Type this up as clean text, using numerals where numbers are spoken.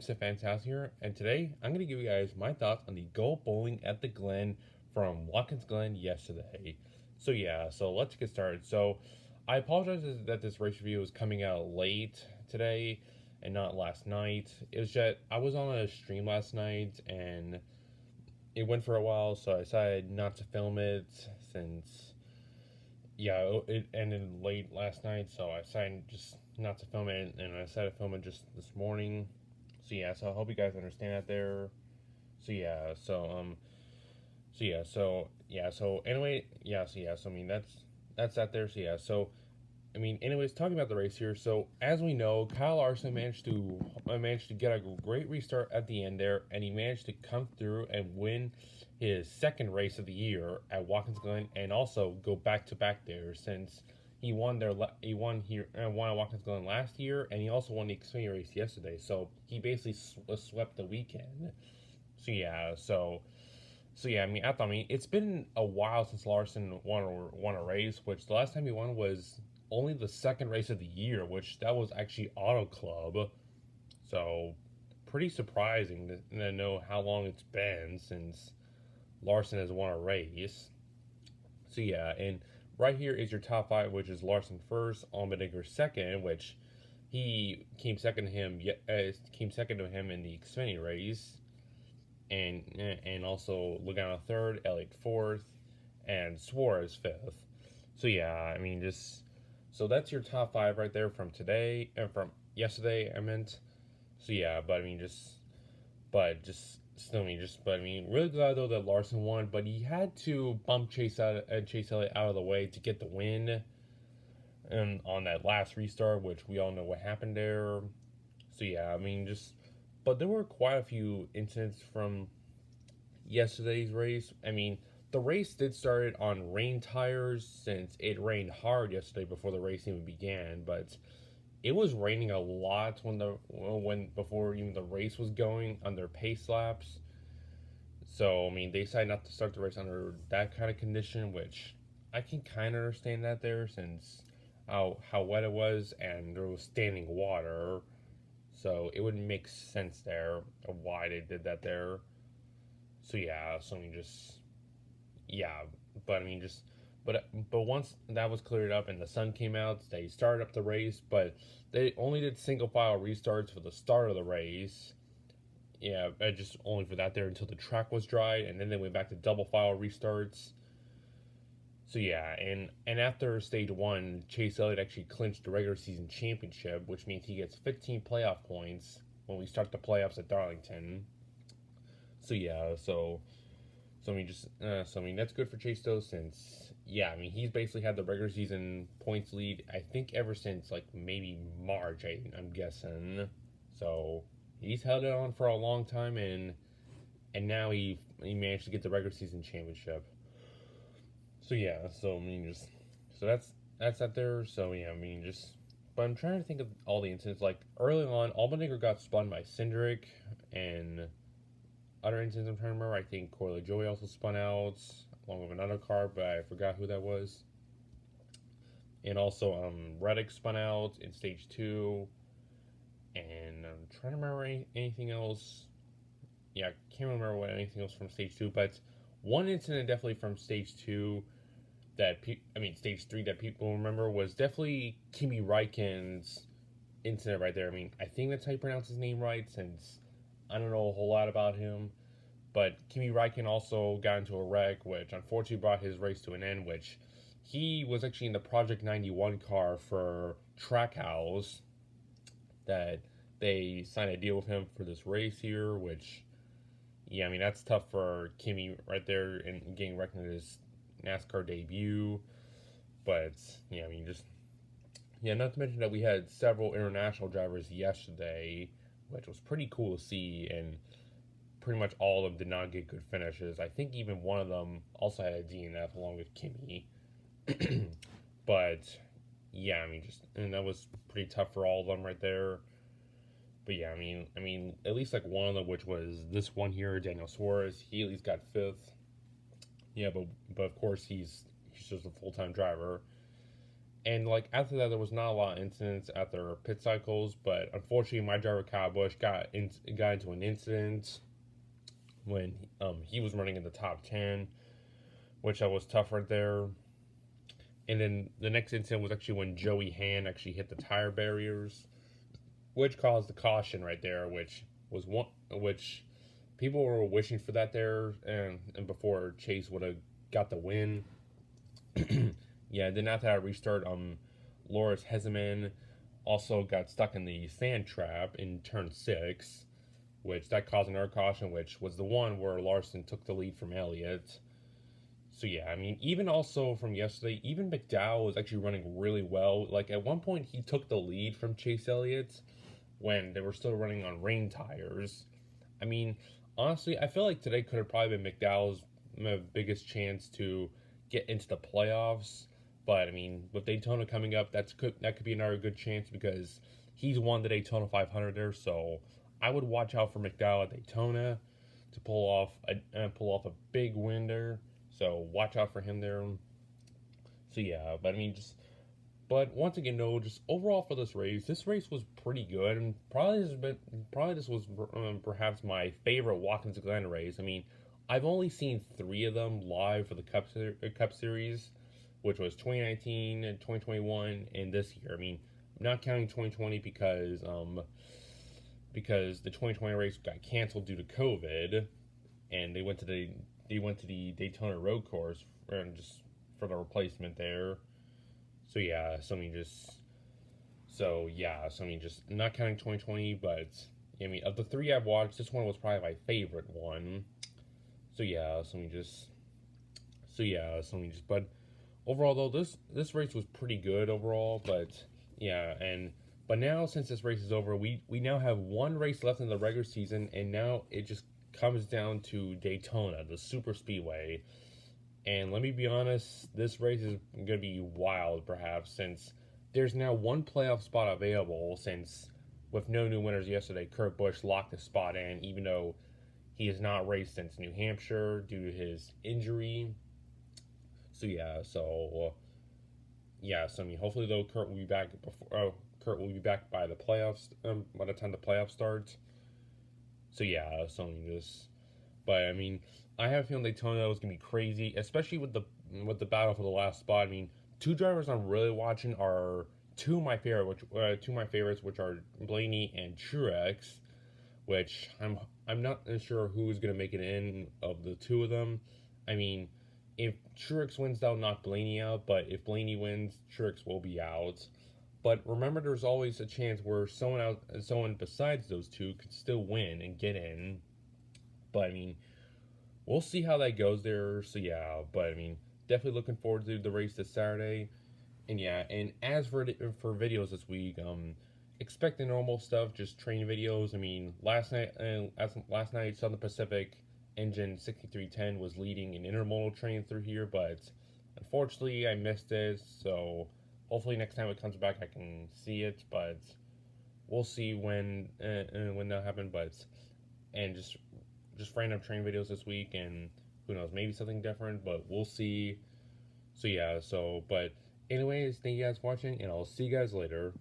Mr. Fantastic here, and today I'm going to give you guys my thoughts on the Go Bowling at the Glen from Watkins Glen yesterday. So let's get started. So I apologize that this race review is coming out late today and not last night. It was just I was on a stream last night and it went for a while, so I decided not to film it since it ended late last night, so I decided just not to film it, and I decided to film it just this morning. So I hope you guys understand that there. So yeah, so so yeah, so yeah, so anyway, so I mean that's that there. Anyways, talking about the race here. So as we know, Kyle Larson managed to get a great restart at the end there, and he managed to come through and win his second race of the year at Watkins Glen, and also go back to back there since he won at Watkins Glen last year, and he also won the Xfinity race yesterday. So he basically swept the weekend. It's been a while since Larson won a race, which the last time he won was only the second race of the year, which that was actually Auto Club. So pretty surprising to know how long it's been since Larson has won a race. And right here is your top five, which is Larson first, Allmendinger second, which he came second to him. Came second to him in the Xfinity race, and also Logano third, Elliott fourth, and Suarez fifth. So that's your top five right there from today and from yesterday. I meant. So yeah, but I mean just, but just still me just, but I mean really glad though that Larson won, but he had to bump Chase Elliott out of the way to get the win, and on that last restart, which we all know what happened there. But there were quite a few incidents from yesterday's race. I mean, the race did start on rain tires since it rained hard yesterday before the race even began, but it was raining a lot when before even the race was going on their pace laps. So I mean, they decided not to start the race under that kind of condition, which I can kind of understand that there since how wet it was and there was standing water. So it would make sense there of why they did that there. So yeah, so I mean just yeah, but I mean just but once that was cleared up and the sun came out, they started up the race, but they only did single file restarts for the start of the race. Yeah, just only for that there until the track was dry, and then they went back to double file restarts. And after stage one, Chase Elliott actually clinched the regular season championship, which means he gets 15 playoff points when we start the playoffs at Darlington. That's good for Chase though, since he's basically had the regular season points lead I think ever since like maybe March. I'm guessing. So he's held it on for a long time, and now he managed to get the regular season championship. That's out there. But I'm trying to think of all the incidents. Like early on, Allmendinger got spun by Cindric, and other incidents I'm trying to remember. I think Corley Joey also spun out along with another car, but I forgot who that was. And also, Reddick spun out in stage 2, and I'm trying to remember anything else. Yeah, I can't remember anything else from stage 2, but one incident definitely from stage 2 stage 3 that people remember was definitely Kimi Räikkönen's incident right there. I mean, I think that's how you pronounce his name right, since I don't know a whole lot about him. But Kimi Räikkönen also got into a wreck, which unfortunately brought his race to an end, which he was actually in the Project 91 car for Trackhouse, that they signed a deal with him for this race here, which, that's tough for Kimi right there and getting wrecked in his NASCAR debut. But, not to mention that we had several international drivers yesterday, which was pretty cool to see, and pretty much all of them did not get good finishes. I think even one of them also had a DNF along with Kimi. But and that was pretty tough for all of them right there. But at least like one of them, which was this one here, Daniel Suarez, he at least got fifth. Yeah, but of course he's just a full-time driver. And like after that, there was not a lot of incidents at their pit cycles, but unfortunately, my driver Kyle Busch got into an incident when he was running in the top 10, which I was tough right there. And then the next incident was actually when Joey Hand actually hit the tire barriers, which caused the caution right there, which people were wishing for that there, and before Chase would have got the win. Yeah, then after that restart, Loris Heseman also got stuck in the sand trap in turn 6, which that caused another caution, which was the one where Larson took the lead from Elliott. So yeah, I mean, even also from yesterday, even McDowell was actually running really well. Like at one point, he took the lead from Chase Elliott when they were still running on rain tires. I mean, honestly, I feel like today could have probably been McDowell's biggest chance to get into the playoffs. But I mean, with Daytona coming up, that could be another good chance because he's won the Daytona 500 there. So I would watch out for McDowell at Daytona to pull off a big win there. So watch out for him there. So yeah, but I mean, but once again, no, just overall for this race was pretty good, and probably this was perhaps my favorite Watkins Glen race. I mean, I've only seen 3 of them live for the Cup Series, which was 2019 and 2021 and this year. I mean, I'm not counting 2020 because the 2020 race got canceled due to COVID, and they went to the Daytona Road Course just for the replacement there. So yeah, so I mean, just not counting 2020, but I mean, of the 3 I've watched, this one was probably my favorite one. So yeah, but overall though, this race was pretty good overall, but yeah, but now since this race is over, we now have one race left in the regular season, and now it just comes down to Daytona, the super speedway. And let me be honest, this race is going to be wild, perhaps, since there's now one playoff spot available. Since with no new winners yesterday, Kurt Busch locked the spot in, even though he has not raced since New Hampshire due to his injury. So I mean, hopefully though, Kurt will be back by the playoffs. By the time the playoffs starts. So yeah, so I mean, but I mean, I have a feeling Daytona was gonna be crazy, especially with the battle for the last spot. I mean, 2 drivers I'm really watching are two of my favorites, which are Blaney and Truex. Which I'm not sure who's gonna make it in of the 2 of them. I mean, if Truex wins, they'll knock Blaney out. But if Blaney wins, Truex will be out. But remember, there's always a chance where someone besides those 2 could still win and get in. But I mean, we'll see how that goes there. So yeah, but I mean, definitely looking forward to the race this Saturday. And yeah, and as for videos this week, expect the normal stuff, just train videos. I mean, last night Southern Pacific engine 6310 was leading an intermodal train through here, but unfortunately I missed it. So hopefully next time it comes back I can see it, but we'll see when that happens. But and just random train videos this week, and who knows, maybe something different, but we'll see. So yeah, but anyways, thank you guys for watching, and I'll see you guys later.